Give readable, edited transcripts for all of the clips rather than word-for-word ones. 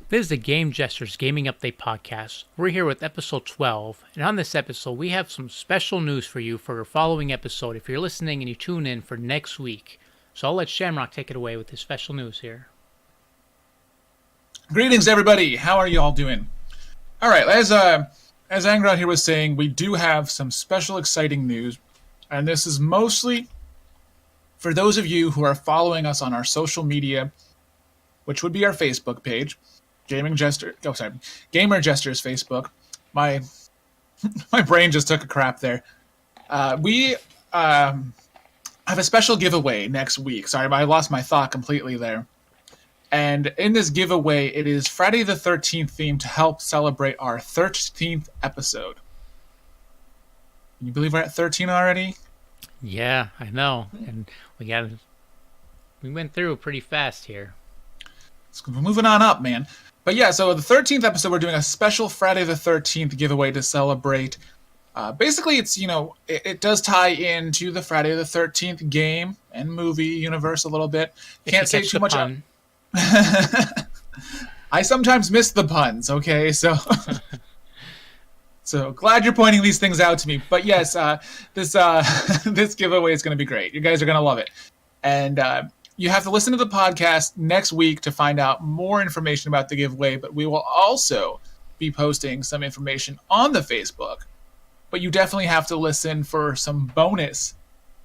This is the Game Jesters Gaming Update Podcast. We're here with episode 12, and on this episode, we have some special news for you for our following episode if you're listening and you tune in for next week. So I'll let Shamrock take it away with his special news here. Greetings, everybody. How are you all doing? All right, as Angrod here was saying, we do have some special exciting news, and this is mostly for those of you who are following us on our social media, which would be our Facebook page. Gamer Jesters Facebook. My brain just took a crap there. We have a special giveaway next week. Sorry, I lost my thought completely there. And in this giveaway, it is Friday the 13th theme to help celebrate our 13th episode. Can you believe we're at 13 already? Yeah, I know. And we went through pretty fast here. We're moving on up, man. But yeah, so the 13th episode, we're doing a special Friday the 13th giveaway to celebrate. Basically, it's, it does tie into the Friday the 13th game and movie universe a little bit. Can't say too much. I sometimes miss the puns, okay? So glad you're pointing these things out to me. But yes, this giveaway is going to be great. You guys are going to love it. And you have to listen to the podcast next week to find out more information about the giveaway, but we will also be posting some information on the Facebook. But you definitely have to listen for some bonus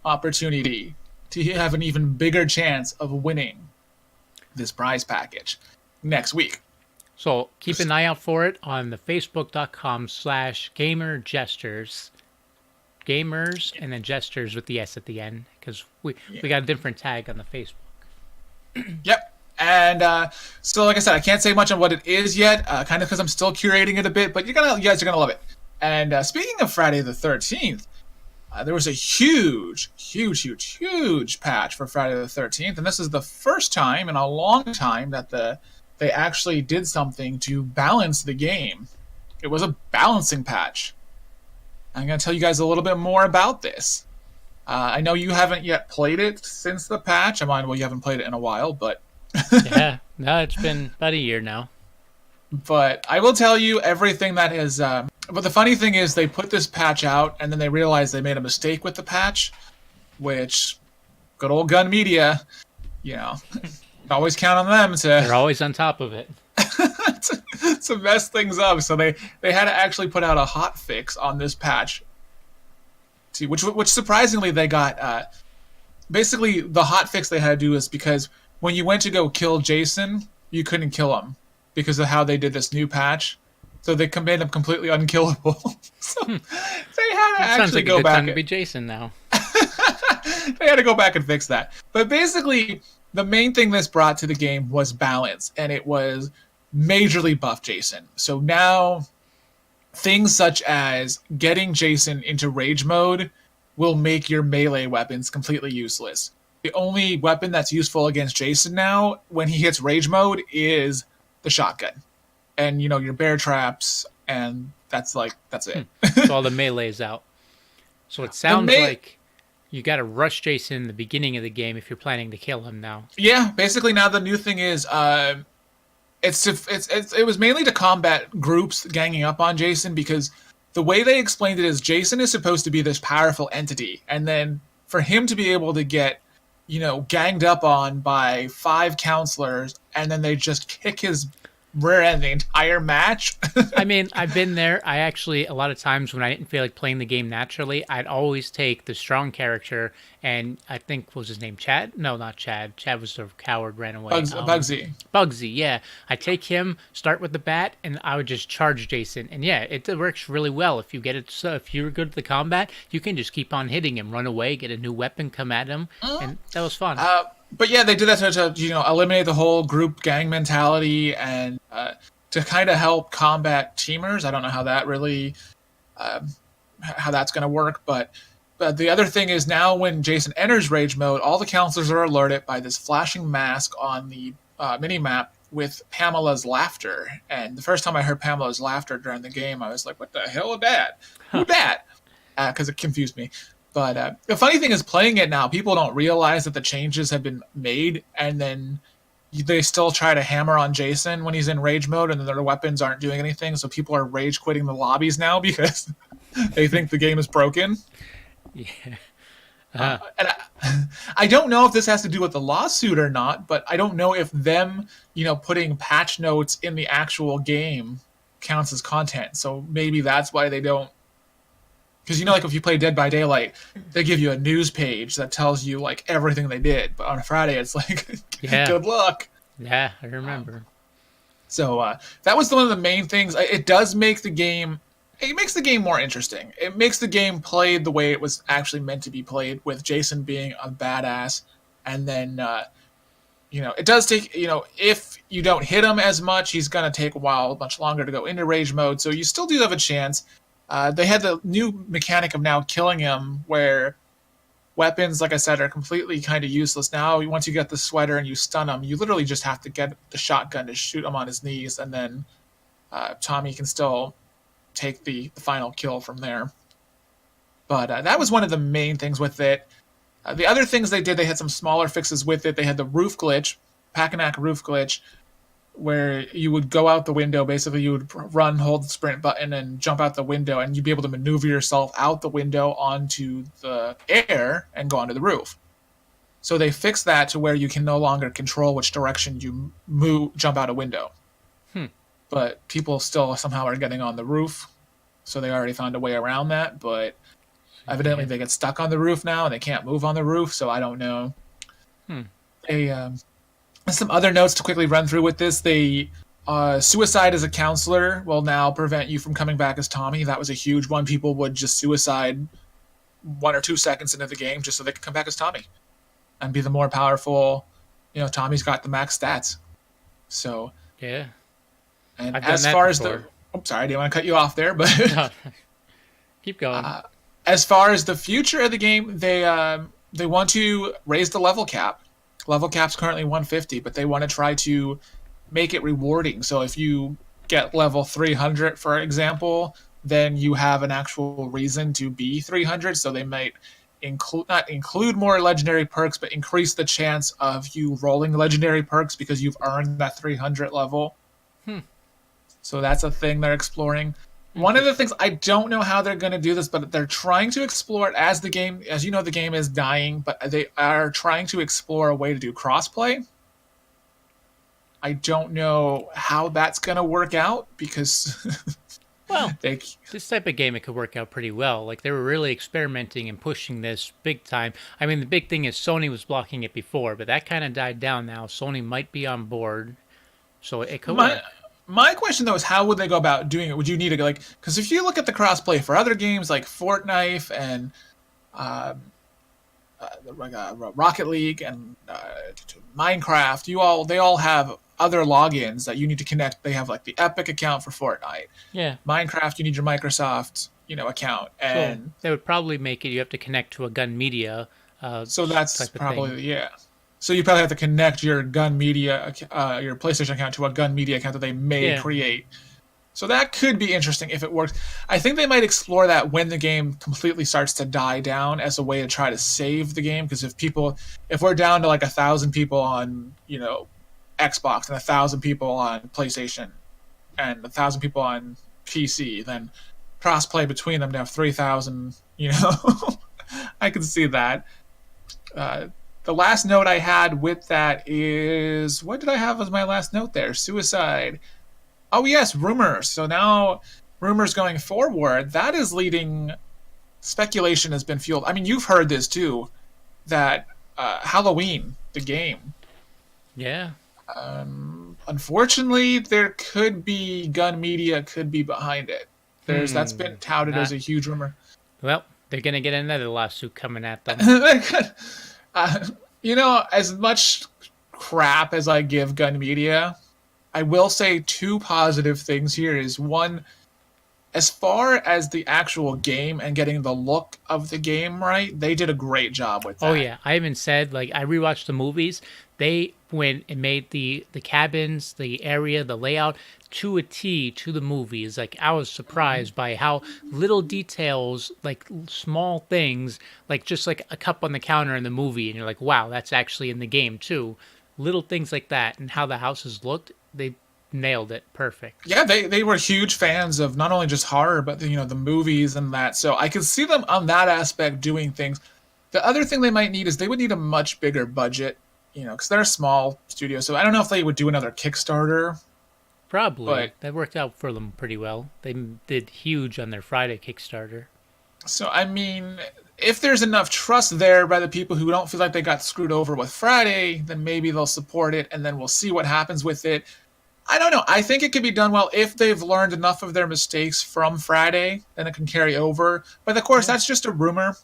opportunity to have an even bigger chance of winning this prize package next week. So keep an eye out for it on the facebook.com/gamerjesters. Gamers and then jesters with the S at the end, because we got a different tag on the Facebook. Yep. And so like I said, I can't say much on what it is yet, kind of because I'm still curating it a bit, but you guys are gonna love it. And speaking of Friday the 13th, there was a huge patch for Friday the 13th, and this is the first time in a long time that they actually did something to balance the game. It was a balancing patch. I'm going to tell you guys a little bit more about this. I know you haven't yet played it since the patch. Well, you haven't played it in a while, but... Yeah, no, it's been about a year now. But I will tell you everything that is... But the funny thing is they put this patch out, and then they realized they made a mistake with the patch, which, good old Gun Media, always count on them to... They're always on top of it. to mess things up. So they had to actually put out a hot fix on this patch. See, which surprisingly they got. Basically, the hot fix they had to do is because when you went to go kill Jason, you couldn't kill him because of how they did this new patch. So they made him completely unkillable. So they had to actually go back. Sounds like a good time to be Jason now. They had to go back and fix that. But basically, the main thing this brought to the game was balance, and it was majorly buff Jason. So now things such as getting Jason into rage mode will make your melee weapons completely useless. The only weapon that's useful against Jason now when he hits rage mode is the shotgun. And your bear traps, and that's it. So all the melee's out. So it sounds like you got to rush Jason in the beginning of the game if you're planning to kill him now. Yeah, basically now the new thing is it was mainly to combat groups ganging up on Jason, because the way they explained it is Jason is supposed to be this powerful entity, and then for him to be able to get ganged up on by 5 counselors, and then they just kick his rear end the entire match. I mean, I've been there. I actually, a lot of times when I didn't feel like playing the game naturally, I'd always take the strong character, and I think, what was his name, Chad? No, not Chad. Chad was the coward, ran away. Bugsy. Bugsy, yeah. I take him, start with the bat, and I would just charge Jason. And yeah, it works really well. If you get it, so if you're good at the combat, you can just keep on hitting him, run away, get a new weapon, come at him, and that was fun. But yeah, they did that to eliminate the whole group gang mentality and to kind of help combat teamers. I don't know how that really how that's going to work, but the other thing is now when Jason enters rage mode, all the counselors are alerted by this flashing mask on the mini map with Pamela's laughter. And the first time I heard Pamela's laughter during the game, I was like, "What the hell is that? Who that?" Because it confused me. But the funny thing is, playing it now, people don't realize that the changes have been made, and then they still try to hammer on Jason when he's in rage mode, and their weapons aren't doing anything. So people are rage quitting the lobbies now because they think the game is broken. Yeah. And I don't know if this has to do with the lawsuit or not, but I don't know if them, putting patch notes in the actual game counts as content. So maybe that's why they don't. Because like if you play Dead by Daylight, they give you a news page that tells you like everything they did, but on a Friday it's like, Yeah. good luck. Yeah, I remember. So that was one of the main things. It does make the game. It makes the game more interesting. It makes the game played the way it was actually meant to be played, with Jason being a badass. And then, it does take, if you don't hit him as much, he's going to take a while, much longer to go into rage mode. So you still do have a chance. They had the new mechanic of now killing him, where weapons, like I said, are completely kind of useless now. Once you get the sweater and you stun him, you literally just have to get the shotgun to shoot him on his knees, and then Tommy can still take the final kill from there. But that was one of the main things with it. The other things they did, they had some smaller fixes with it. They had the roof glitch, Pack-a-Knack roof glitch, where you would go out the window. Basically, you would run, hold the sprint button, and jump out the window, and you'd be able to maneuver yourself out the window onto the air and go onto the roof. So they fixed that to where you can no longer control which direction you jump out a window. But people still somehow are getting on the roof, so they already found a way around that. But evidently they get stuck on the roof now, and they can't move on the roof, so I don't know. Some other notes to quickly run through with this. Suicide as a counselor will now prevent you from coming back as Tommy. That was a huge one. People would just suicide 1 or 2 seconds into the game just so they could come back as Tommy and be the more powerful. Tommy's got the max stats. So yeah. And I've done as that far before. as I'm sorry, I didn't want to cut you off there, but No, keep going. as far as the future of the game, they want to raise the level cap. Level cap's currently 150, but they want to try to make it rewarding. So if you get level 300, for example, then you have an actual reason to be 300. So they might not include more legendary perks, but increase the chance of you rolling legendary perks because you've earned that 300 level. So that's a thing they're exploring. One of the things, I don't know how they're going to do this, but they're trying to explore it as the game is dying, but they are trying to explore a way to do crossplay. I don't know how that's going to work out because Well, this type of game, it could work out pretty well. Like, they were really experimenting and pushing this big time. I mean, the big thing is Sony was blocking it before, but that kind of died down now. Sony might be on board, so it could work. My question, though, is how would they go about doing it? Would you need to, because if you look at the crossplay for other games like Fortnite and Rocket League and Minecraft, they all have other logins that you need to connect. They have like the Epic account for Fortnite. Yeah. Minecraft, you need your Microsoft, account, and so they would probably make it. You have to connect to a Gun Media. So that's probably So you probably have to connect your Gun Media, your PlayStation account to a Gun Media account that they may create. So that could be interesting if it works. I think they might explore that when the game completely starts to die down as a way to try to save the game. Because if we're down to like 1,000 people on, Xbox and 1,000 people on PlayStation and 1,000 people on PC, then crossplay between them to have 3,000, I can see that. The last note I had with that is, what did I have as my last note there? Suicide. Oh, yes, rumors. So now rumors going forward, that is leading, speculation has been fueled. I mean, you've heard this too, that Halloween, the game. Yeah. Unfortunately, there could be Gun Media could be behind it. That's been touted as a huge rumor. Well, they're going to get another lawsuit coming at them. As much crap as I give Gun Media, I will say 2 positive things here. Is one, as far as the actual game and getting the look of the game right, they did a great job with that. Oh yeah, I even said, like, I rewatched the movies. They went and made the cabins, the area, the layout to a T to the movies. Like, I was surprised by how little details, like small things, like just like a cup on the counter in the movie, and you're like, wow, that's actually in the game too. little things like that and how the houses looked, they nailed it perfect. Yeah, they were huge fans of not only just horror, but the movies and that. So I could see them on that aspect doing things. The other thing they might need is they would need a much bigger budget, because they're a small studio. So I don't know if they would do another Kickstarter. Probably. But That worked out for them pretty well. They did huge on their Friday Kickstarter. so I mean, if there's enough trust there by the people who don't feel like they got screwed over with Friday, then maybe they'll support it, and then we'll see what happens with it. I don't know. I think it could be done well if they've learned enough of their mistakes from Friday, then it can carry over. But of course, Yeah. that's just a rumor.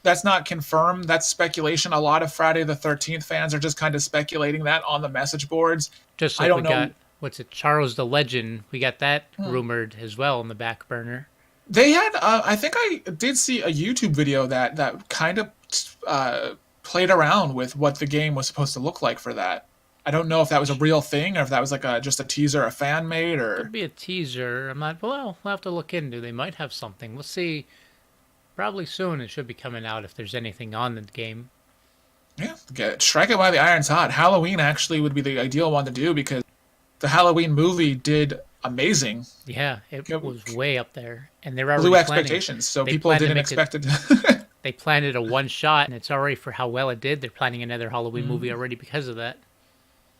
That's not confirmed. That's speculation. A lot of Friday the 13th fans are just kind of speculating that on the message boards. Just I like don't we know. got, what's it, Charles the Legend. We got that rumored as well on the back burner. They had, I think I did see a YouTube video that kind of played around with what the game was supposed to look like for that. I don't know if that was a real thing or if that was like just a teaser a fan made or. Could be a teaser. I'm not, well, we'll have to look into. They might have something. We'll see. Probably soon it should be coming out if there's anything on the game. Yeah, strike it while the iron's hot. Halloween actually would be the ideal one to do because the Halloween movie did amazing. Yeah, it Yep. was way up there. And they're already Blew planning. expectations, so They people plan to didn't make expect it. They planned it a one shot, and it's already for how well it did. They're planning another Halloween movie already because of that.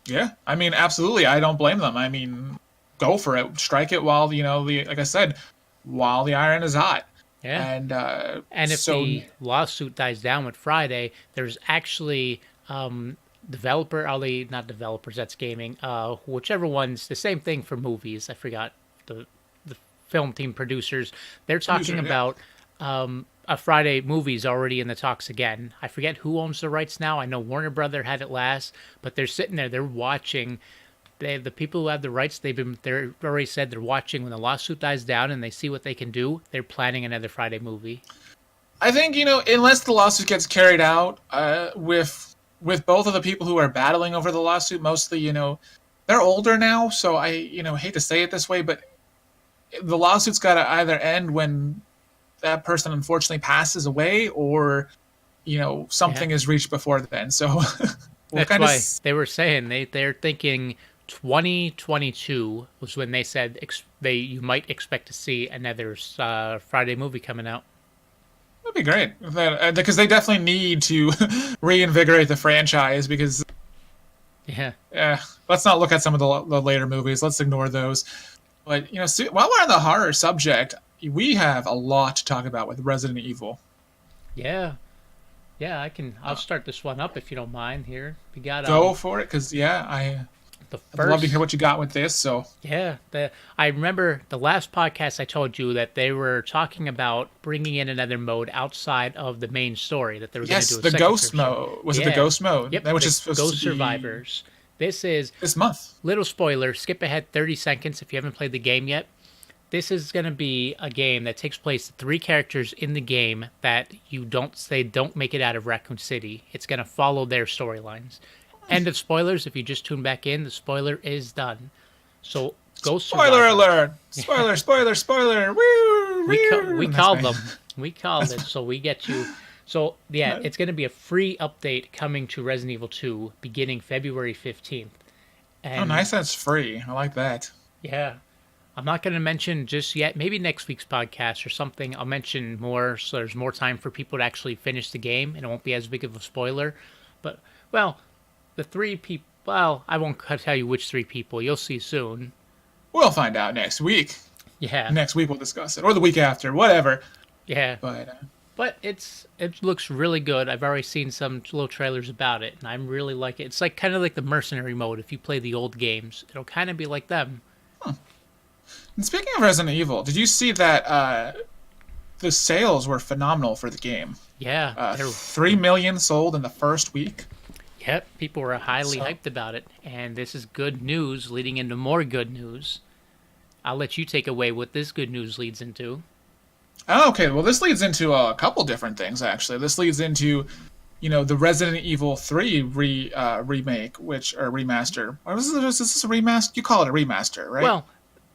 Yeah, I mean, absolutely. I don't blame them. I mean, go for it. Strike it while like I said, while the iron is hot. Yeah. And if so the lawsuit dies down with Friday, there's actually developer, not developers, that's gaming, whichever one's the same thing for movies. I forgot the film team producers. They're talking yeah. about a Friday movie's already in the talks again. I forget who owns the rights now. I know Warner Brother had it last, but they're sitting there, they're watching. The people who have the rights, they're already said they're watching when the lawsuit dies down and they see what they can do. They're planning another Friday movie. I think unless the lawsuit gets carried out, with both of the people who are battling over the lawsuit, mostly they're older now, so I hate to say it this way, but the lawsuit's got to either end when that person unfortunately passes away, or something is reached before then. So That's why they were saying they're thinking 2022 was when they said you might expect to see another Friday movie coming out. that'd be great because they definitely need to reinvigorate the franchise because Yeah. let's not look at some of the later movies. Let's ignore those. But while we're on the horror subject, we have a lot to talk about with Resident Evil. Yeah. Yeah, I'll start this one up if you don't mind here. We got Go for it, because I'd love to hear what you got with this. So Yeah, I remember the last podcast I told you that they were talking about bringing in another mode outside of the main story, that they were going to do a the second ghost version. mode. Was it the ghost mode? Yep, Which the is supposed Ghost to be Survivors. This is this month. little spoiler. Skip ahead 30 seconds if you haven't played the game yet. This is going to be a game that takes place 3 characters in the game that don't make it out of Raccoon City. It's going to follow their storylines. End of spoilers. If you just tune back in, the spoiler is done. So Ghost Spoiler Survivor. alert! Spoiler! Spoiler! Spoiler! Woo! We called them. We called it. So we get you. So yeah, it's going to be a free update coming to Resident Evil 2 beginning February 15th. And Oh, nice. That's free. I like that. yeah. I'm not going to mention just yet. Maybe next week's podcast or something. I'll mention more so there's more time for people to actually finish the game and it won't be as big of a spoiler. But, well, the 3 people... Well, I won't tell you which 3 people. You'll see soon. We'll find out next week. Yeah. Next week we'll discuss it, or the week after, whatever. Yeah. But it looks really good. I've already seen some little trailers about it, and I really like it. It's like kind of like the mercenary mode if you play the old games. It'll kind of be like them. and speaking of Resident Evil, did you see that the sales were phenomenal for the game? Yeah. 3 million sold in the first week. Yep, people were highly hyped about it, and this is good news leading into more good news. I'll let you take away what this good news leads into. Oh, okay, well, this leads into a couple different things, actually. This leads into, the Resident Evil 3 remake, or remaster. Or is this a remaster? You call it a remaster, right? Well,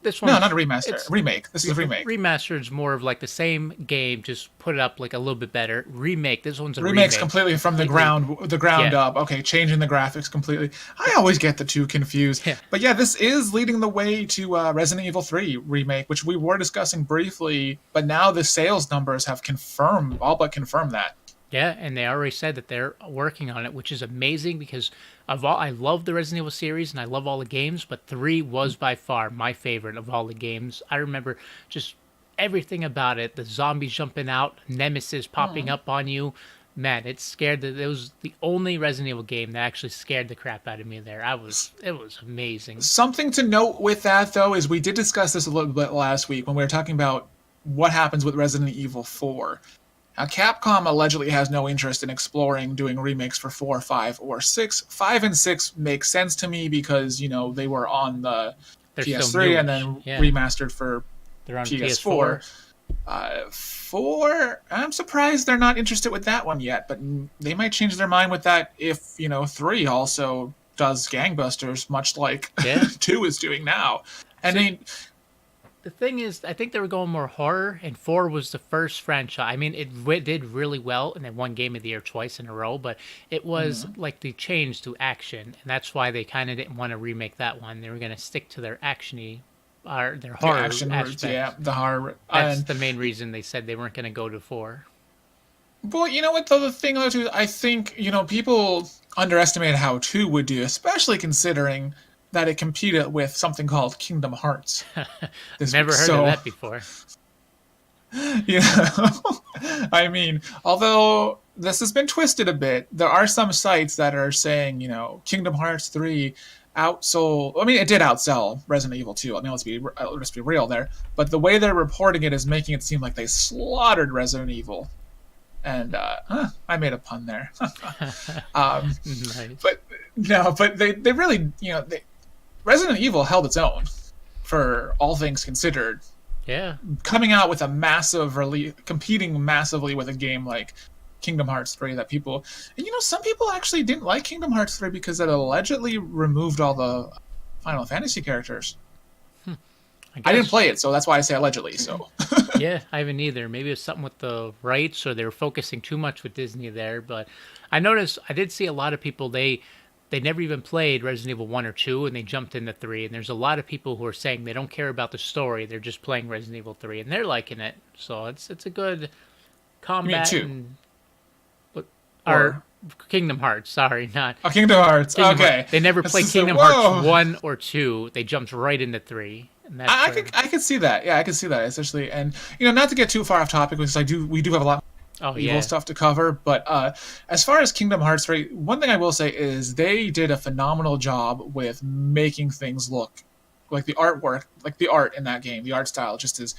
this No, one's not a remaster. it's Remake. This is a remake. remastered is more of like the same game, just put it up like a little bit better. Remake. This one's a Remake's remake. completely from Completely. the ground Yeah. up. Okay, changing the graphics completely. I always get the two confused. Yeah. But yeah, this is leading the way to Resident Evil 3 remake, which we were discussing briefly. But now the sales numbers have confirmed, all but confirmed that. Yeah, and they already said that they're working on it, which is amazing because of all I love the Resident Evil series and I love all the games, but 3 was by far my favorite of all the games. I remember just everything about it, the zombies jumping out, Nemesis popping up on you. Man, it scared it was the only Resident Evil game that actually scared the crap out of me there. It was amazing. Something to note with that, though, is we did discuss this a little bit last week when we were talking about what happens with Resident Evil 4. Now, Capcom allegedly has no interest in exploring doing remakes for 4, 5, or 6. 5 and 6 make sense to me because, they were on the They're so PS3 and then newish. Yeah. remastered for They're on PS4. 4, I'm surprised they're not interested with that one yet, but they might change their mind with that if, 3 also does gangbusters, much like Yeah. 2 is doing now. And The thing is, I think they were going more horror, and 4 was the first franchise. I mean, it did really well, and they won Game of the Year twice in a row, but it was like the change to action, and that's why they kind of didn't want to remake that one. They were going to stick to their actiony, or their horror action aspect. yeah, the horror. That's And the main reason they said they weren't going to go to 4. Well, you know what, though, the thing, though, too, I think, people underestimated how 2 would do, especially considering that it competed with something called Kingdom Hearts. Never heard of that before. I mean, although this has been twisted a bit, there are some sites that are saying, Kingdom Hearts 3 outsold. I mean, it did outsell Resident Evil 2. I mean, let's be real there. But the way they're reporting it is making it seem like they slaughtered Resident Evil. And I made a pun there. Nice. But no, but they really, Resident Evil held its own for all things considered. Yeah. Coming out with a massive release, competing massively with a game like Kingdom Hearts 3 that people, and some people actually didn't like Kingdom Hearts 3 because it allegedly removed all the Final Fantasy characters. I didn't play it, so that's why I say allegedly. So Yeah, I haven't either. Maybe it's something with the rights, or they were focusing too much with Disney there. But I did see a lot of people, they never even played Resident Evil 1 or 2, and they jumped into 3. And there's a lot of people who are saying they don't care about the story, they're just playing Resident Evil 3, and they're liking it. So it's a good combat. You mean 2? Or Kingdom Hearts, sorry, not Kingdom Hearts. Kingdom Okay, Hearts. They never played This is Kingdom whoa. Hearts 1 or 2. They jumped right into 3. And that's I where- could see that. Yeah, I could see that, especially, and not to get too far off topic, because we do have a lot evil stuff to cover. But as far as Kingdom Hearts 3, one thing I will say is they did a phenomenal job with making things look like the artwork, like the art in that game. The art style just is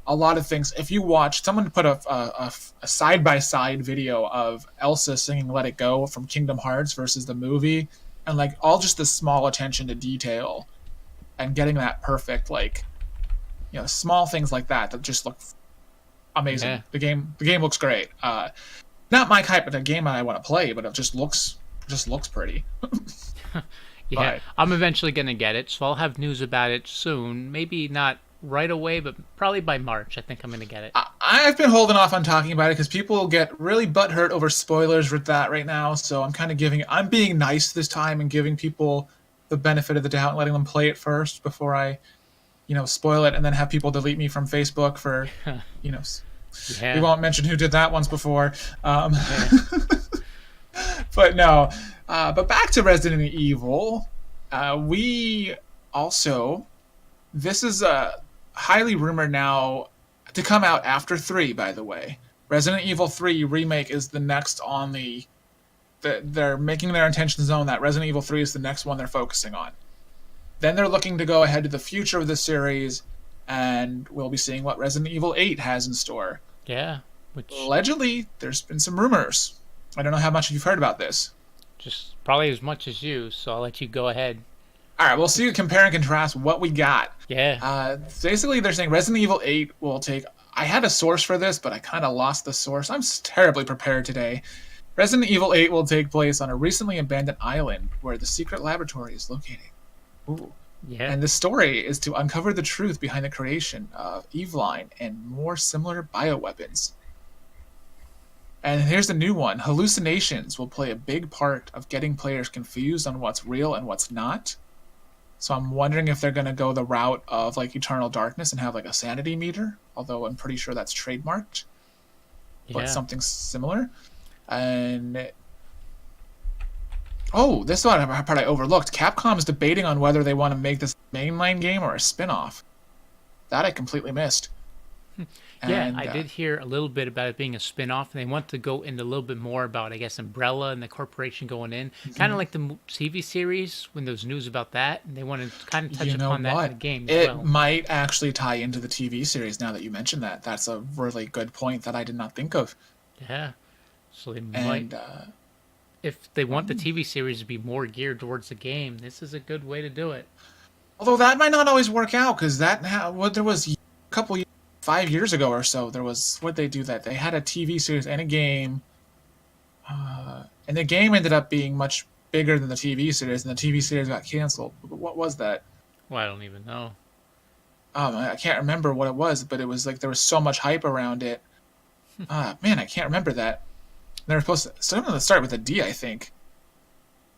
a lot of things. If you watch, someone put a side-by-side video of Elsa singing "Let It Go" from Kingdom Hearts versus the movie, and like all just the small attention to detail and getting that perfect, like, small things like that just look amazing. Yeah. The game looks great. Not my type of game I want to play, but it just looks pretty. Yeah, But- I'm eventually going to get it, so I'll have news about it soon. Maybe not right away, but probably by March, I think I'm going to get it. I've been holding off on talking about it because people get really butthurt over spoilers with that right now. So I'm being nice this time and giving people the benefit of the doubt and letting them play it first before I, spoil it and then have people delete me from Facebook for, Yeah. we won't mention who did that once before. Yeah. But no, but back to Resident Evil. We also, this is highly rumored now to come out after 3, by the way. Resident Evil 3 Remake is the next on they're making their intentions known that Resident Evil 3 is the next one they're focusing on. Then they're looking to go ahead to the future of the series, and we'll be seeing what Resident Evil 8 has in store. Yeah, which Allegedly, there's been some rumors. I don't know how much you've heard about this. just probably as much as you, so I'll let you go ahead. All right, we'll see, compare and contrast what we got. Yeah. Basically, they're saying Resident Evil 8 will take... I had a source for this, but I kind of lost the source. I'm terribly prepared today. Resident Evil 8 will take place on a recently abandoned island where the secret laboratory is located. Ooh. Yeah. And the story is to uncover the truth behind the creation of Eveline and more similar bioweapons. And here's the new one. Hallucinations will play a big part of getting players confused on what's real and what's not. So I'm wondering if they're going to go the route of like Eternal Darkness and have like a sanity meter, although I'm pretty sure that's trademarked, but Yeah. something similar. And oh, this one part I overlooked. Capcom is debating on whether they want to make this a mainline game or a spin-off. That I completely missed. Yeah, And I did hear a little bit about it being a spin-off, and they want to go into a little bit more about, I guess, Umbrella and the corporation going in. Kind of like the TV series when there was news about that, and they want to kind of touch you know upon that in what? the game as It well. might actually tie into the TV series now that you mentioned that. That's a really good point that I did not think of. Yeah, so they might, And if they want the TV series to be more geared towards the game, this is a good way to do it. although that might not always work out because what there was a couple 5 years ago or so, there was what they do that they had a TV series and a game, and the game ended up being much bigger than the TV series, and the TV series got canceled. What was that? Well, I don't even know. I can't remember what it was, but it was like there was so much hype around it. Man, I can't remember that. They were supposed to something to start with a D, I think.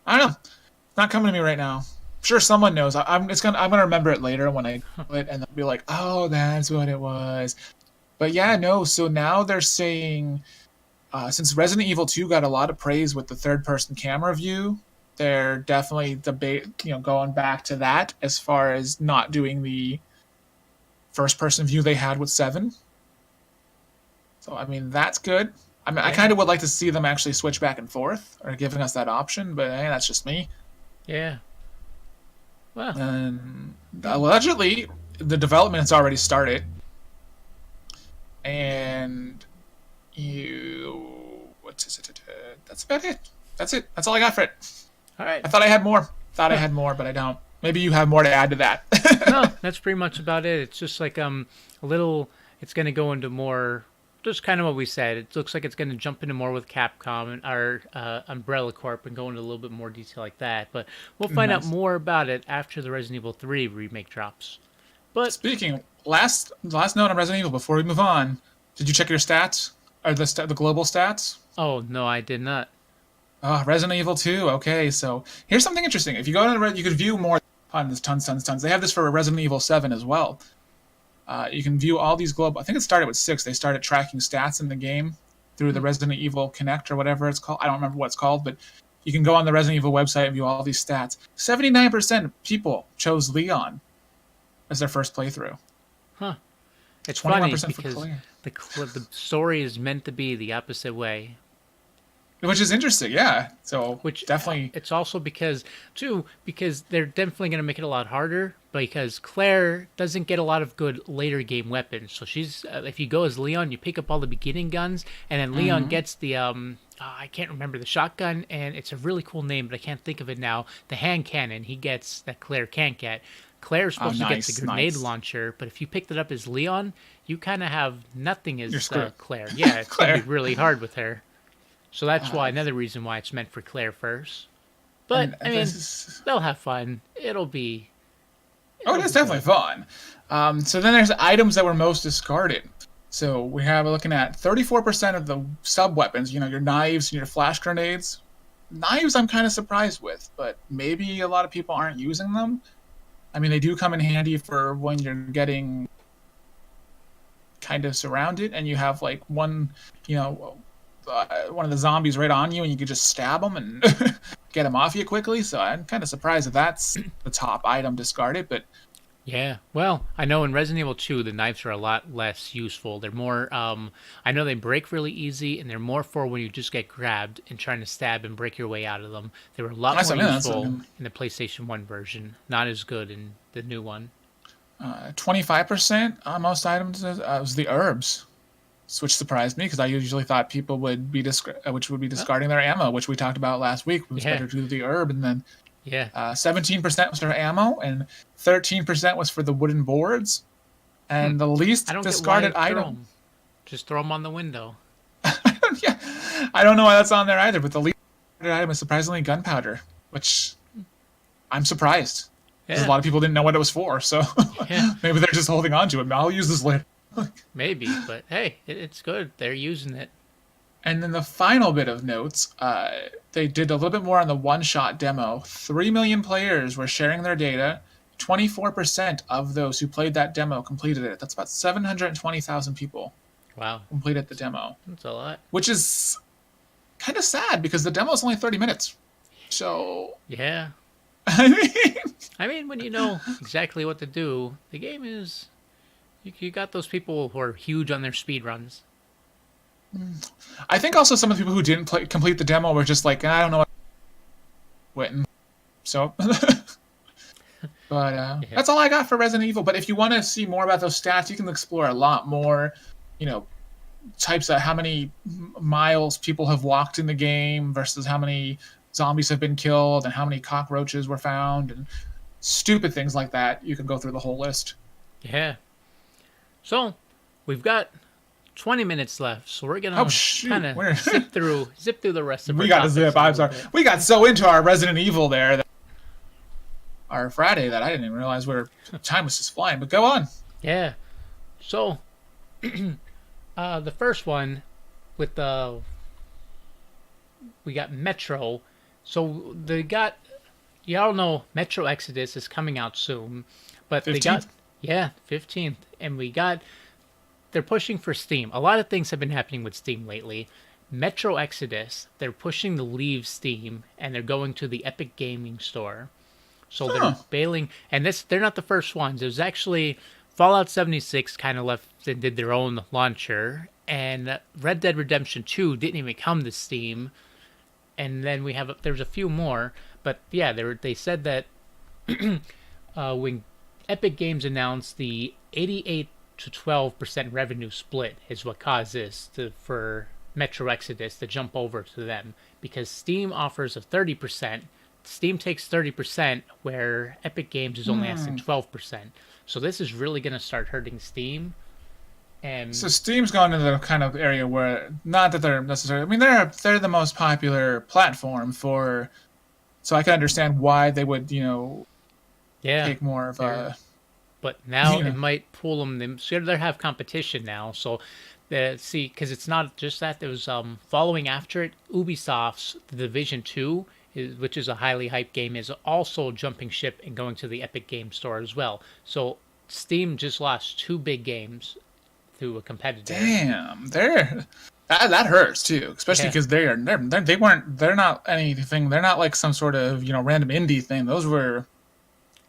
I don't know. It's not coming to me right now. I'm sure someone knows. I'm gonna remember it later when I do it, and they'll be like, "Oh, that's what it was." But yeah, no. So now they're saying, since Resident Evil 2 got a lot of praise with the third-person camera view, they're definitely going back to that as far as not doing the first-person view they had with 7. So I mean, that's good. I mean, I Yeah, kind of would like to see them actually switch back and forth, or giving us that option. But hey, that's just me. yeah. Well, And allegedly, the development has already started, and what's it? That's about it. That's it. That's all I got for it. all right. I thought I had more. Thought I had more, but I don't. Maybe you have more to add to that. No, that's pretty much about it. It's just like a little. It's going to go into more. Just kind of what we said. It looks like it's going to jump into more with Capcom and our Umbrella Corp and go into a little bit more detail like that. But we'll find out Nice. more about it after the Resident Evil 3 remake drops. But Speaking, last note on Resident Evil before we move on. Did you check your stats? Or the global stats? oh no, I did not. Oh, Resident Evil 2. Okay, so here's something interesting. If you go to you could view more on this tons. They have this for Resident Evil 7 as well. You can view all these global. I think it started with 6. They started tracking stats in the game through the Resident Evil Connect or whatever it's called. I don't remember what it's called, but you can go on the Resident Evil website and view all these stats. 79% of people chose Leon as their first playthrough. Huh. It's funny 21% for because Claire. the story is meant to be the opposite way. Which is interesting, yeah. So Which definitely, it's also because they're definitely going to make it a lot harder because Claire doesn't get a lot of good later game weapons. So she's if you go as Leon, you pick up all the beginning guns, and then Leon gets the I can't remember the shotgun, and it's a really cool name, but I can't think of it now. The hand cannon he gets that Claire can't get. Claire's supposed to get the grenade launcher, but if you picked it up as Leon, you kind of have nothing You're as screwed. Claire. Yeah, it's going to Claire. be really hard with her. So that's why another reason why it's meant for Claire first. But and I mean, this is, they'll have fun. It'll be. oh, it is definitely fun. So then there's items that were most discarded. So we're looking at 34% of the sub weapons. Your knives and your flash grenades. Knives, I'm kind of surprised with, but maybe a lot of people aren't using them. I mean, they do come in handy for when you're getting kind of surrounded and you have like one of the zombies right on you, and you could just stab them and get them off you quickly. So I'm kind of surprised that that's the top item discarded. But Yeah. Well, I know in Resident Evil 2, the knives are a lot less useful. They're more. I know they break really easy, and they're more for when you just get grabbed and trying to stab and break your way out of them. They were a lot that's more what I mean, that's what I useful mean. in the PlayStation 1 version. Not as good in the new one. 25% on most items was the herbs, which surprised me because I usually thought people would be discarding their ammo, which we talked about last week. It was better to do the herb, and then Yeah. 17% was for ammo, and 13% was for the wooden boards. And the least I don't discarded get why you throw item. 'em. Just throw them on the window. Yeah, I don't know why that's on there either, but the least discarded item is surprisingly gunpowder, which I'm surprised. Because a Yeah, lot of people didn't know what it was for, so yeah, maybe they're just holding on to it. I'll use this later. maybe. But hey, it's good. They're using it. And then the final bit of notes, they did a little bit more on the one-shot demo. 3 million players were sharing their data. 24% of those who played that demo completed it. That's about 720,000 people Wow, completed the demo, that's a lot. which is kind of sad because the demo is only 30 minutes. So, Yeah. I mean, I mean, when you know exactly what to do, the game is. You got those people who are huge on their speed runs. I think also some of the people who didn't complete the demo were just like, I don't know what went. So, but Yeah. that's all I got for Resident Evil. But if you want to see more about those stats, you can explore a lot more, you know, types of how many miles people have walked in the game versus how many zombies have been killed and how many cockroaches were found and stupid things like that. You can go through the whole list. Yeah. So, we've got 20 minutes left, so we're Oh gonna shoot, kind of we're zip through the rest of our we got to topics zip. a I'm little sorry, bit. we got so into our Resident Evil there that our Friday that I didn't even realize time was just flying. But go on. Yeah. So, the first one with the we got Metro. So they got y'all know Metro Exodus is coming out soon, but they got 15th. yeah 15th, and they're pushing for Steam. A lot of things have been happening with Steam lately. Metro Exodus, they're pushing to leave Steam and they're going to the Epic Gaming Store. So Huh. they're bailing, and they're not the first ones. It was actually Fallout 76 kind of left and did their own launcher, and Red Dead Redemption 2 didn't even come to Steam. And then there's a few more, but yeah, they said that when Epic Games announced the 88 to 12% revenue split is what caused this for Metro Exodus to jump over to them, because Steam offers a 30%. Steam takes 30%, where Epic Games is only asking 12%. So this is really going to start hurting Steam. And So Steam's gone into the kind of area where not that they're necessarily. I mean, they're the most popular platform for. So I can understand why they would yeah, take more of they're- a. but now You know. it might pull them. They have competition now, so because it's not just that. There was following after it, Ubisoft's The Division 2, which is a highly hyped game, is also jumping ship and going to the Epic Game Store as well. So Steam just lost two big games to a competitor. Damn, that hurts too, especially Yeah. because they're not anything. They're not like some sort of random indie thing. Those were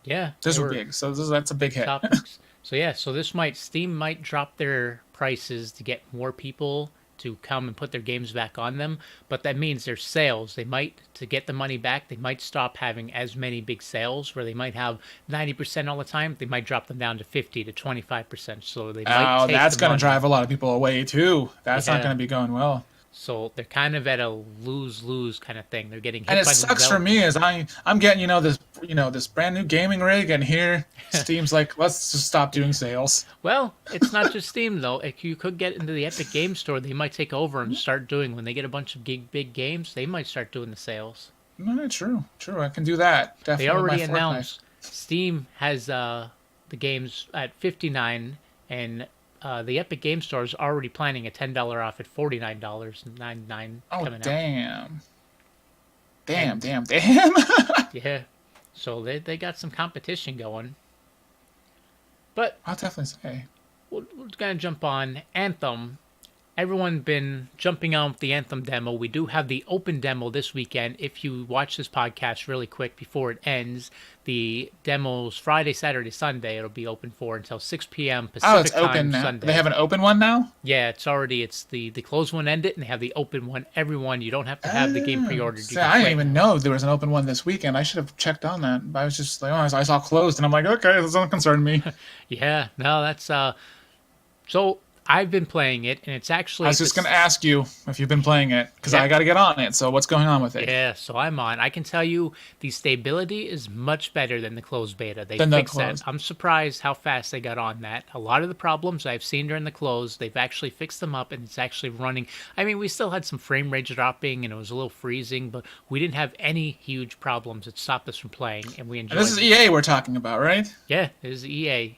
Yeah, those they were big. So that's a big hit. topics. So yeah, so Steam might drop their prices to get more people to come and put their games back on them, but that means their sales, they might, to get the money back, they might stop having as many big sales where they might have 90% all the time. They might drop them down to 50 to 25%. So they might Oh, take that's the going to money. drive a lot of people away too. That's Yeah. not going to be going well. So they're kind of at a lose-lose kind of thing. They're getting hit And it by the sucks for developers. me as I'm getting this brand new gaming rig, and here Steam's like, let's just stop doing sales. Well, it's not just Steam though. If you could get into the Epic Game Store, they might take over and start doing, when they get a bunch of big games, they might start doing the sales. No, true. I can do that. Definitely. They already with my Fortnite. announced Steam has the games at $59, and the Epic Game Store is already planning a $10 off at $49.99 Oh coming out. damn! And- Damn! Yeah, so they got some competition going. But I'll definitely say. we're gonna jump on Anthem. Everyone been jumping on with the Anthem demo. We do have the open demo this weekend. If you watch this podcast really quick before it ends, the demo's Friday, Saturday, Sunday. It'll be open for until 6 p.m. Pacific Oh, it's time open now. Sunday. They have an open one now. Yeah, it's the closed one ended, and they have the open one. Everyone, you don't have to have the game pre-ordered. You See, can I didn't play even know there was an open one this weekend. I should have checked on that. But I was just like, I saw closed, and I'm like, okay, that doesn't concern me. Yeah, no, that's so I've been playing it, and it's actually. I was just going to ask you if you've been playing it, because I got to get on it. So what's going on with it? Yeah, so I'm on. I can tell you the stability is much better than the closed beta. They fixed that. I'm surprised how fast they got on that. A lot of the problems I've seen during the close, they've actually fixed them up, and it's actually running. I mean, we still had some frame rate dropping, and it was a little freezing, but we didn't have any huge problems that stopped us from playing, and we enjoyed it. This is EA we're talking about, right? Yeah, it is EA.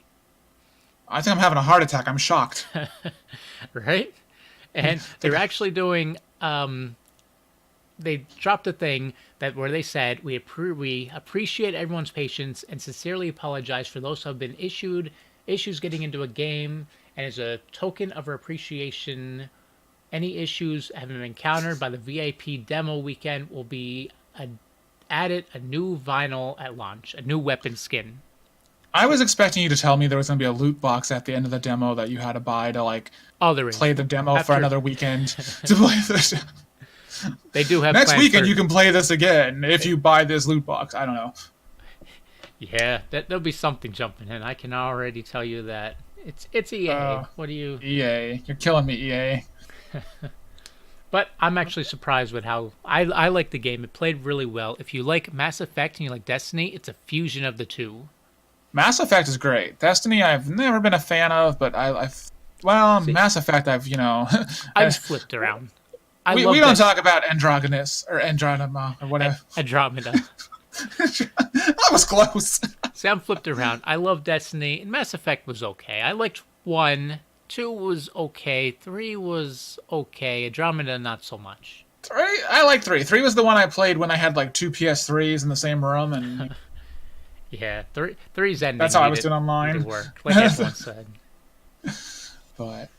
I think I'm having a heart attack. I'm shocked. Right? And they're actually doing they dropped a thing that where they said we appreciate everyone's patience and sincerely apologize for those who have been issues getting into a game, and as a token of our appreciation, any issues having been encountered by the VIP demo weekend will be added a new vinyl at launch, a new weapon skin. I was expecting you to tell me there was going to be a loot box at the end of the demo that you had to buy to play the demo for another weekend to play this. They do have next weekend you can play this again if you buy this loot box. I don't know. Yeah, there'll be something jumping in. I can already tell you that. It's EA. What do you? EA, you're killing me, EA. But I'm actually surprised with how I like the game. It played really well. If you like Mass Effect and you like Destiny, it's a fusion of the two. Mass Effect is great. Destiny, I've never been a fan of, but Mass Effect, I've flipped around. We don't talk about Androgynous or Andromeda or whatever. Andromeda. That was close. See, I'm flipped around. I love Destiny, and Mass Effect was okay. I liked 1, 2 was okay, 3 was okay, Andromeda not so much. 3? I like 3. 3 was the one I played when I had 2 PS3s in the same room, and yeah, 3's ending. That's how I was doing online. Work, like everyone said. But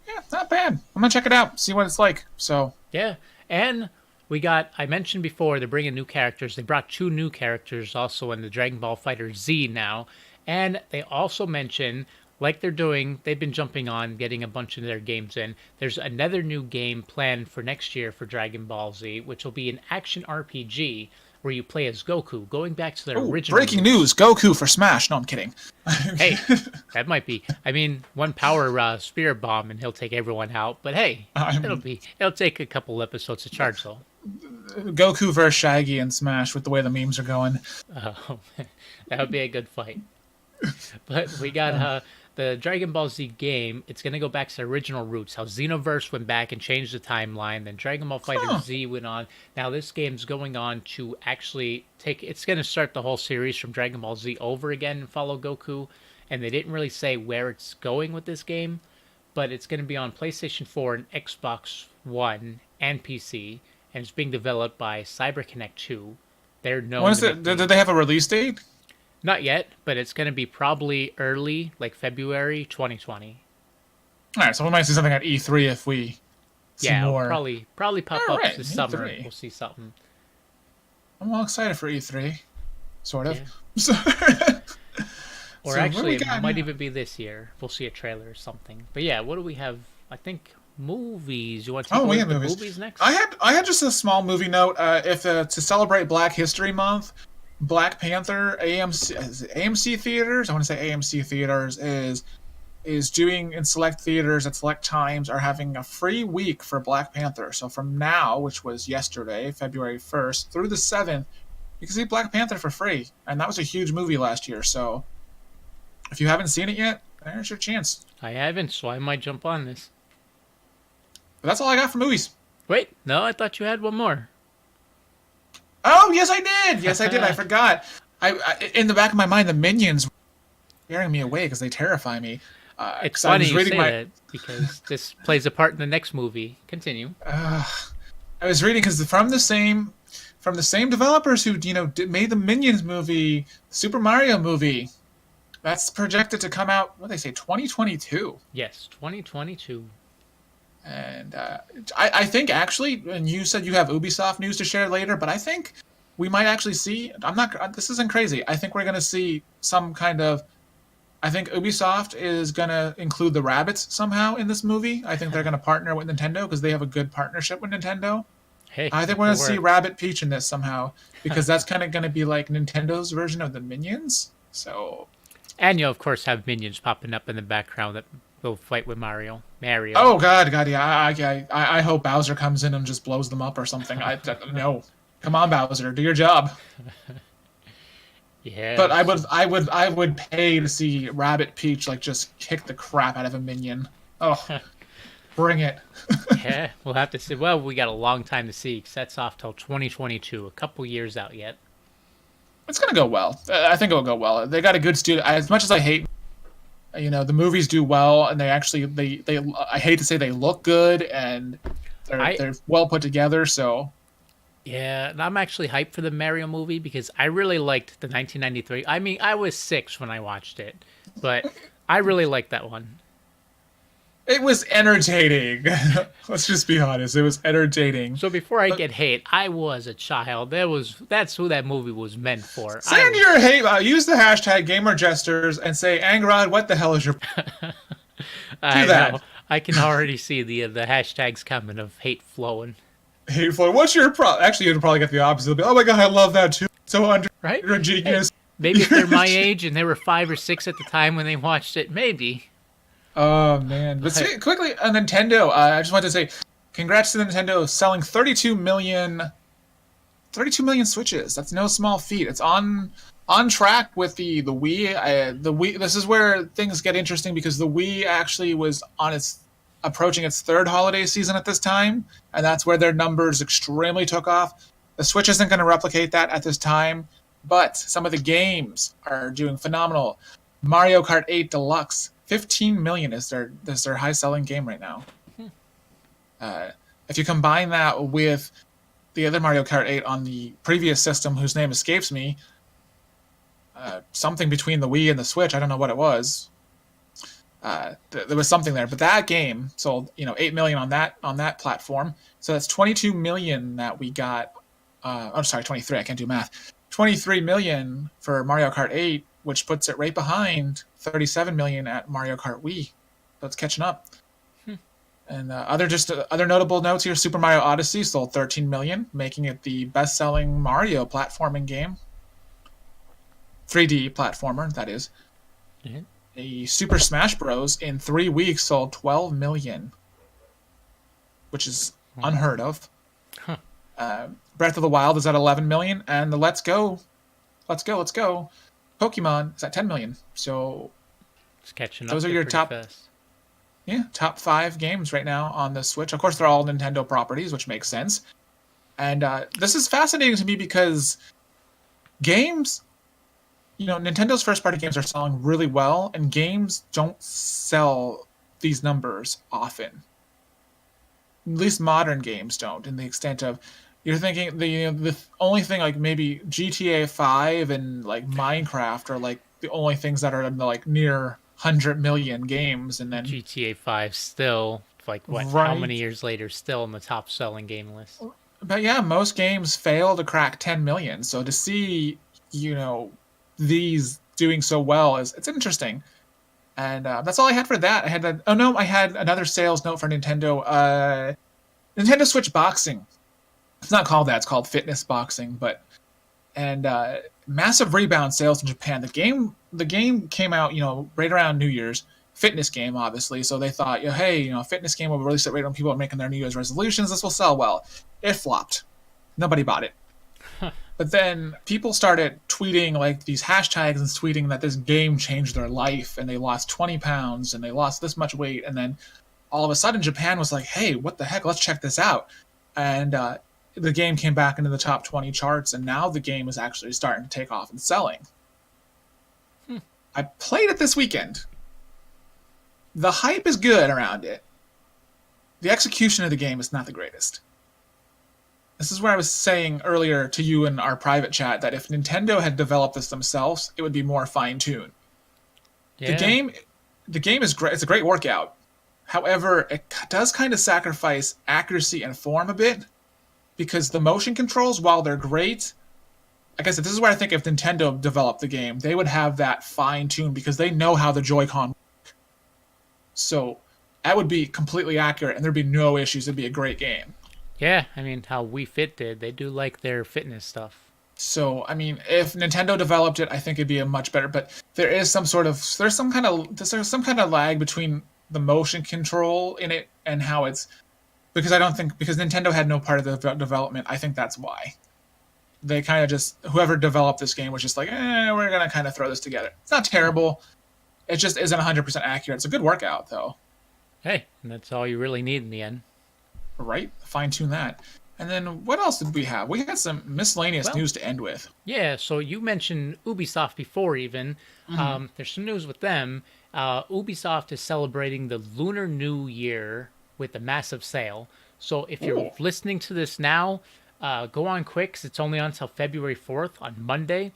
yeah, not bad. I'm gonna check it out, see what it's like. So yeah, and I mentioned before they're bringing new characters. They brought 2 new characters also in the Dragon Ball Fighter Z now, and they also mentioned, like they've been jumping on getting a bunch of their games in. There's another new game planned for next year for Dragon Ball Z, which will be an action RPG where you play as Goku, going back to their original. Breaking news: Goku for Smash. No, I'm kidding. Hey, that might be. I mean, one power spirit bomb and he'll take everyone out. But hey, it'll take a couple episodes to charge though. Goku versus Shaggy in Smash with the way the memes are going. Oh, that would be a good fight. But we got the Dragon Ball Z game. It's going to go back to the original roots, how Xenoverse went back and changed the timeline, then Dragon Ball Fighter Z went on. Now this game's going on to actually it's going to start the whole series from Dragon Ball Z over again and follow Goku, and they didn't really say where it's going with this game, but it's going to be on PlayStation 4 and Xbox One and PC, and it's being developed by CyberConnect 2. They're known. When is it? Did they have a release date? Not yet, but it's going to be probably early, like February 2020. All right, so we might see something at E3 if we see more. Probably pop up this summer. We'll see something. I'm all excited for E3, sort of. Yeah. Or actually, it might even be this year. We'll see a trailer or something. But yeah, what do we have? I think movies. You want to we have movies next? I had just a small movie note. If to celebrate Black History Month, Black Panther AMC theaters. I want to say AMC theaters is doing in select theaters at select times are having a free week for Black Panther. So from now, which was yesterday, February 1st, through the 7th, you can see Black Panther for free, and that was a huge movie last year. So if you haven't seen it yet, there's your chance. I haven't, so I might jump on this. But that's all I got for movies. Wait, no, I thought you had one more. Oh, yes, I did. Yes, I did. I forgot. I in the back of my mind, the Minions were scaring me away because they terrify me. It's funny you say that because this plays a part in the next movie. Continue. I was reading because from the same developers who made the Minions movie, Super Mario movie. That's projected to come out. What did they say? 2022. Yes, 2022. And I think actually, and you said you have Ubisoft news to share later, but I think we might actually see. This isn't crazy. I think we're going to see some kind of. I think Ubisoft is going to include the rabbits somehow in this movie. I think they're going to partner with Nintendo because they have a good partnership with Nintendo. Hey, I think we're going to see Rabbit Peach in this somehow because that's kind of going to be like Nintendo's version of the Minions. So. And you, of course, have Minions popping up in the background that Go fight with Mario. Mario. Oh God, yeah. I hope Bowser comes in and just blows them up or something. No, come on, Bowser, do your job. But I would, Yes. I would pay to see Rabbit Peach like just kick the crap out of a minion. Oh, bring it. Yeah, we'll have to see. Well, we got a long time to see. 'Cause that's off till 2022, a couple years out yet. It's gonna go well. I think it'll go well. They got a good studio. As much as I hate, the movies do well, and they actually they I hate to say they look good and I they're well put together. So Yeah, and I'm actually hyped for the Mario movie because I really liked the 1993. I mean, I was 6 when I watched it, but I really liked that one. it was entertaining. Let's just be honest. It was entertaining. So before I get hate, I was a child. That's who that movie was meant for. Send your hate. Use the hashtag GamerJesters and say, Angrod, what the hell is your? I that. know. I can already see the hashtags coming of hate flowing. Hateful. What's your problem? Actually, you'd probably get the opposite. It'll be, oh my god, I love that too. So Right? you're a genius. Hey, maybe if they're my age and they were 5 or 6 at the time when they watched it, maybe. Oh man! But quickly on Nintendo, I just wanted to say, congrats to Nintendo selling 32 million Switches. That's no small feat. It's on track with the Wii. The Wii. This is where things get interesting because the Wii actually was approaching its third holiday season at this time, and that's where their numbers extremely took off. The Switch isn't going to replicate that at this time, but some of the games are doing phenomenal. Mario Kart 8 Deluxe, 15 million is their high selling game right now. If you combine that with the other Mario Kart 8 on the previous system, whose name escapes me, something between the Wii and the Switch, I don't know what it was. There was something there, but that game sold 8 million on that platform. So that's 22 million that we got. I'm sorry, 23. I can't do math. 23 million for Mario Kart 8, which puts it right behind 37 million at Mario Kart Wii. So it's catching up. And other notable notes here: Super Mario Odyssey sold 13 million, making it the best-selling Mario platforming game. 3D platformer, that is. Yeah. A Super Smash Bros. In 3 weeks sold 12 million, which is unheard of. Huh. Breath of the Wild is at 11 million, and the Let's Go Pokemon is at 10 million. So It's catching up. those are there your pretty top fast. top 5 games right now on the Switch. Of course, they're all Nintendo properties, which makes sense. And this is fascinating to me because games, Nintendo's first-party games are selling really well, and games don't sell these numbers often. At least modern games don't, in the extent of you're thinking the only thing like maybe GTA 5 and like Minecraft are like the only things that are in the like near 100 million games, and then GTA 5 still, like, what, how many Right. years later, still on the top selling game list. But yeah, most games fail to crack 10 million. So to see, these doing so well it's interesting. And that's all I had for that. I had another sales note for Nintendo. Nintendo Switch Boxing. It's not called that. It's called Fitness Boxing. And massive rebound sales in Japan. The game came out, right around New Year's. Fitness game, obviously. So they thought, hey, a fitness game will release it right when people are making their New Year's resolutions. This will sell well. It flopped. Nobody bought it. But then people started tweeting like these hashtags and tweeting that this game changed their life and they lost 20 pounds and they lost this much weight. And then all of a sudden Japan was like, hey, what the heck? Let's check this out. And the game came back into the top 20 charts, and now the game is actually starting to take off and selling. I played it this weekend. The hype is good around it. The execution of the game is not the greatest. This is where I was saying earlier to you in our private chat that if Nintendo had developed this themselves, it would be more fine-tuned. Yeah. The game is great. It's a great workout. However, it does kind of sacrifice accuracy and form a bit, because the motion controls, while they're great, like I said, this is where I think if Nintendo developed the game, they would have that fine-tuned because they know how the Joy-Con work. So that would be completely accurate, and there'd be no issues. It'd be a great game. Yeah, I mean, how Wii Fit did. They do like their fitness stuff. So, I mean, if Nintendo developed it, I think it'd be a much better. But there's some kind of lag between the motion control in it and how it's because I don't think because Nintendo had no part of the development. I think that's why they kind of just whoever developed this game was just like, we're gonna kind of throw this together. It's not terrible. It just isn't 100% accurate. It's a good workout though. Hey, and that's all you really need in the end. Right? Fine tune that. And then what else did we have? We had some miscellaneous news to end with. Yeah, so you mentioned Ubisoft before even. There's some news with them. Ubisoft is celebrating the Lunar New Year with a massive sale. So if you're listening to this now, go on quick 'cause it's only until February 4th on Monday.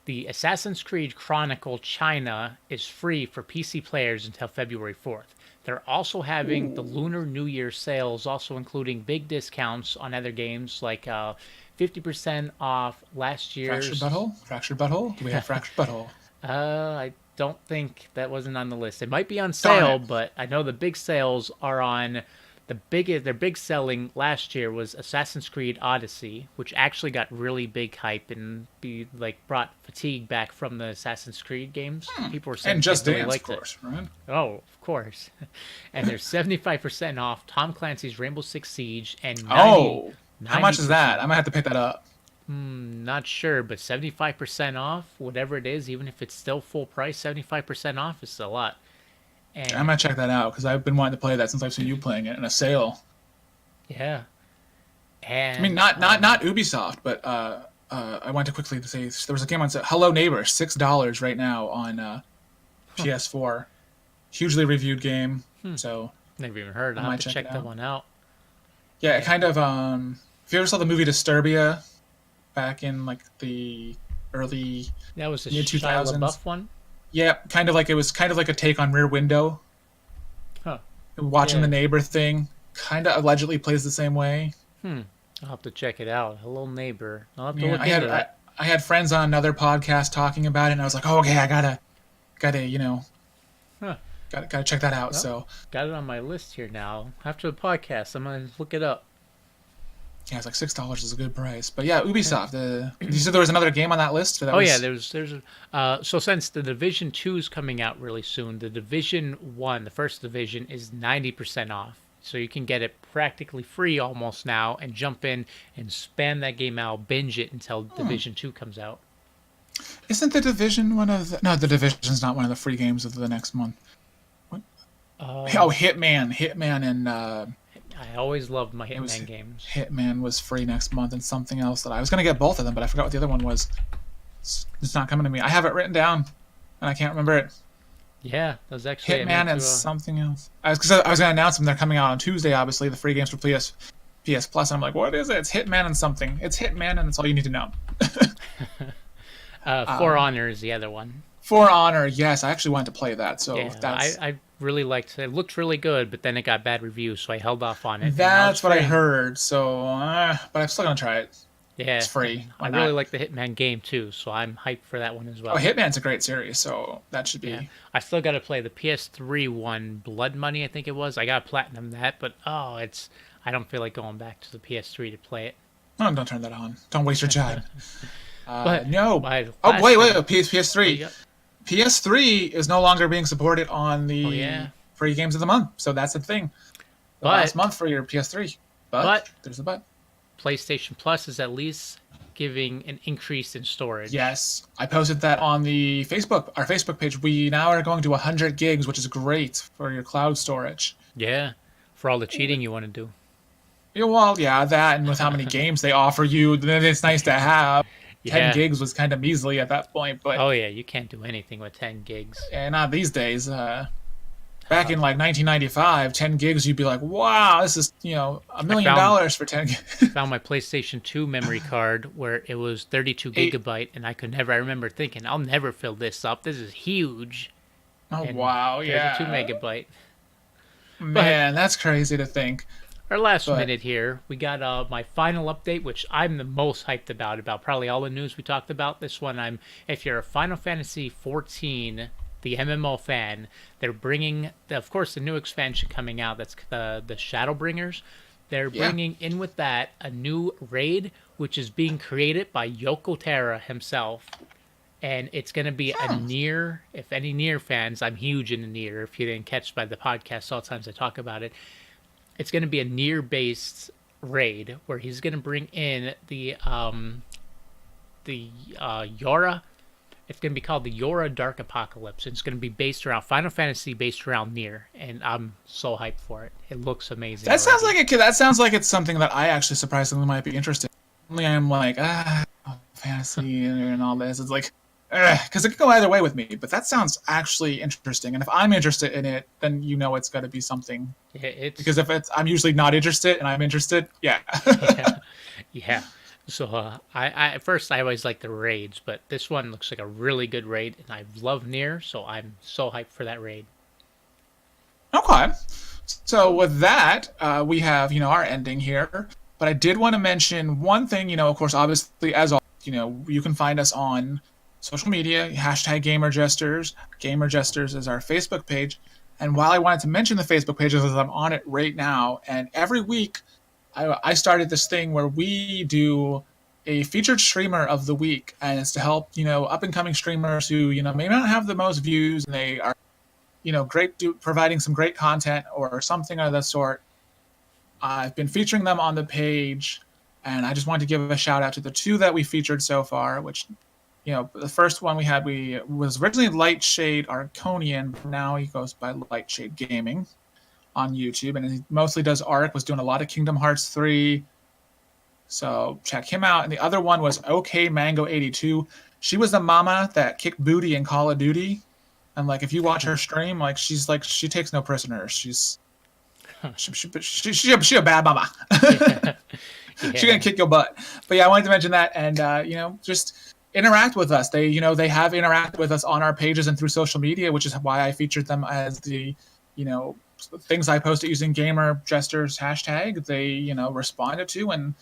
The Assassin's Creed Chronicle China is free for PC players until February 4th. They're also having the Lunar New Year sales, also including big discounts on other games like 50% off last year's. Fractured Butthole? Fractured Butthole? Do we have Fractured Butthole? I don't think that wasn't on the list. It might be on sale, but I know the big sales are on their big selling last year was Assassin's Creed Odyssey, which actually got really big hype and brought fatigue back from the Assassin's Creed games. People were saying and Just they really Dance, liked of course, right? Oh, of course. And there's 75% off Tom Clancy's Rainbow Six Siege and how much is that? I might have to pick that up. Not sure, but 75% off, whatever it is, even if it's still full price, 75% off is a lot. And I might check that out because I've been wanting to play that since I've seen you playing it in a sale. Yeah. And I mean, not Ubisoft, but I wanted to quickly say there was a game on sale. Hello Neighbor, $6 right now on PS4. Hugely reviewed game. So never even heard. I'll have to check that one out. Yeah, it kind of. If you ever saw the movie Disturbia, back in like the early that was the mid-2000s. Shia LaBeouf one. Yeah, kind of like it was kind of like a take on Rear Window. Huh. Watching the neighbor thing kind of allegedly plays the same way. I'll have to check it out. Hello Neighbor. I'll have to look into that. I had friends on another podcast talking about it, and I was like, "Oh, okay, I gotta, gotta check that out." Well, so got it on my list here now. After the podcast, I'm gonna look it up. yeah, it's like $6 is a good price. But yeah, Ubisoft. You said there was another game on that list. Yeah, there's so since the Division 2 is coming out really soon, the Division 1, the first Division, is 90% off. So you can get it practically free almost now and jump in and spam that game out, binge it until Division 2 comes out. Isn't the Division one of the... No, the Division's not one of the free games of the next month. What? Hitman and... I always loved my Hitman games. Hitman was free next month and something else that I was going to get both of them, but I forgot what the other one was. It's not coming to me. I have it written down, and I can't remember it. Yeah, that was actually... Hitman and something else. I was going to announce them. They're coming out on Tuesday, obviously, the free games for PS Plus. And I'm like, what is it? It's Hitman and something. It's Hitman, and that's all you need to know. For Honor is the other one. For Honor, yes. I actually wanted to play that, so yeah, that's... I really liked it. It looked really good, but then it got bad reviews, so I held off on it. That's what I heard, so... but I'm still going to try it. Yeah. It's free. I really like the Hitman game, too, so I'm hyped for that one as well. Oh, Hitman's a great series, so that should be... Yeah. I still got to play the PS3 one, Blood Money, I think it was. I got platinum that, but I don't feel like going back to the PS3 to play it. Oh, don't turn that on. Don't waste your time. But no. Wait, PS3. PS3 is no longer being supported on the free games of the month, so that's the thing. Last month for your PS3. But there's a but. PlayStation Plus is at least giving an increase in storage. Yes, I posted that on the our Facebook page. We now are going to 100 gigs, which is great for your cloud storage. Yeah, for all the cheating you want to do. Yeah, well, yeah, that, and with how many games they offer you, then it's nice to have. 10 gigs was kind of measly at that point, but... Oh, yeah, you can't do anything with 10 gigs. And not these days. Back in, like, 1995, 10 gigs, you'd be like, wow, this is, $1 million for 10 gigs. Found my PlayStation 2 memory card where it was 32 gigabyte, and I remember thinking, I'll never fill this up. This is huge. Oh, and wow, yeah. 32 megabyte. Man, that's crazy to think. Our last minute here, we got my final update, which I'm the most hyped about probably all the news we talked about. This one, if you're a Final Fantasy 14, the MMO fan, they're bringing, of course, the new expansion coming out. That's the Shadowbringers. They're bringing in with that a new raid, which is being created by Yoko Taro himself. and it's going to be a Nier. If any Nier fans, I'm huge into Nier. If you didn't catch by the podcast, all the times I talk about it, it's going to be a Nier-based raid where he's going to bring in the Yora. It's going to be called the Yora Dark Apocalypse. It's going to be based around Final Fantasy, based around Nier, and I'm so hyped for it. It looks amazing. That sounds like that sounds like it's something that I actually surprisingly might be interested in. Only I'm like, fantasy and all this. It's like, because it could go either way with me. But that sounds actually interesting. And if I'm interested in it, then it's got to be something. Because if I'm usually not interested and I'm interested, yeah. Yeah. So I at first I always like the raids, but this one looks like a really good raid, and I love Nier, so I'm so hyped for that raid. Okay. So with that, we have our ending here. But I did want to mention one thing. Of course, obviously, as always, you can find us on social media. #GamerJesters. GamerJesters is our Facebook page. And while I wanted to mention the Facebook page, is I'm on it right now, and every week I started this thing where we do a featured streamer of the week, and it's to help up and coming streamers who may not have the most views, and they are great, providing some great content or something of that sort. I've been featuring them on the page, and I just wanted to give a shout out to the two that we featured so far. Which the first one we had was originally Lightshade Arconian, but now he goes by Lightshade Gaming on YouTube, and he mostly does Arc, was doing a lot of Kingdom Hearts 3, so check him out. And the other one was OK Mango 82. She was the mama that kicked booty in Call of Duty, and if you watch her stream, she takes no prisoners. She's she a bad mama. Yeah. She's gonna kick your butt. But yeah, I wanted to mention that, and just interact with us. They have interacted with us on our pages and through social media, which is why I featured them as the things I posted using Gamer Jesters hashtag. They responded to, and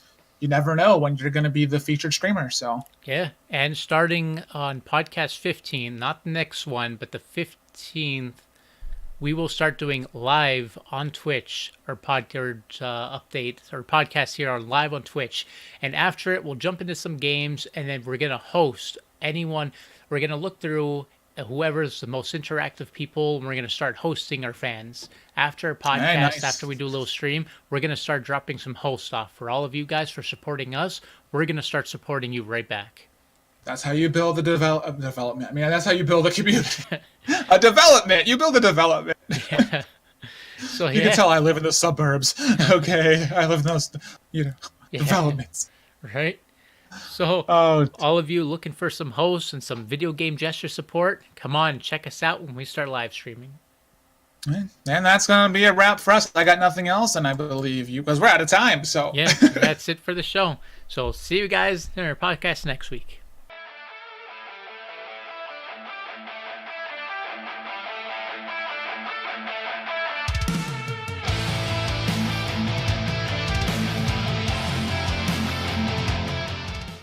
you never know when you're going to be the featured streamer. So yeah, and starting on podcast 15, not the next one, but the 15th, we will start doing live on Twitch, or podcast updates or podcasts here are live on Twitch. And after it, we'll jump into some games, and then we're going to host anyone. We're going to look through whoever's the most interactive people, and we're going to start hosting our fans. After a podcast, nice. After we do a little stream, we're going to start dropping some hosts off for all of you guys for supporting us. We're going to start supporting you right back. That's how you build a development. I mean, that's how you build a community. A development. You build a development. Yeah. So you can tell I live in the suburbs. Okay, I live in those, developments. Right. So, all of you looking for some hosts and some video game gesture support, come on, check us out when we start live streaming. And that's going to be a wrap for us. I got nothing else, and I believe you, because we're out of time. So yeah, that's it for the show. So see you guys in our podcast next week.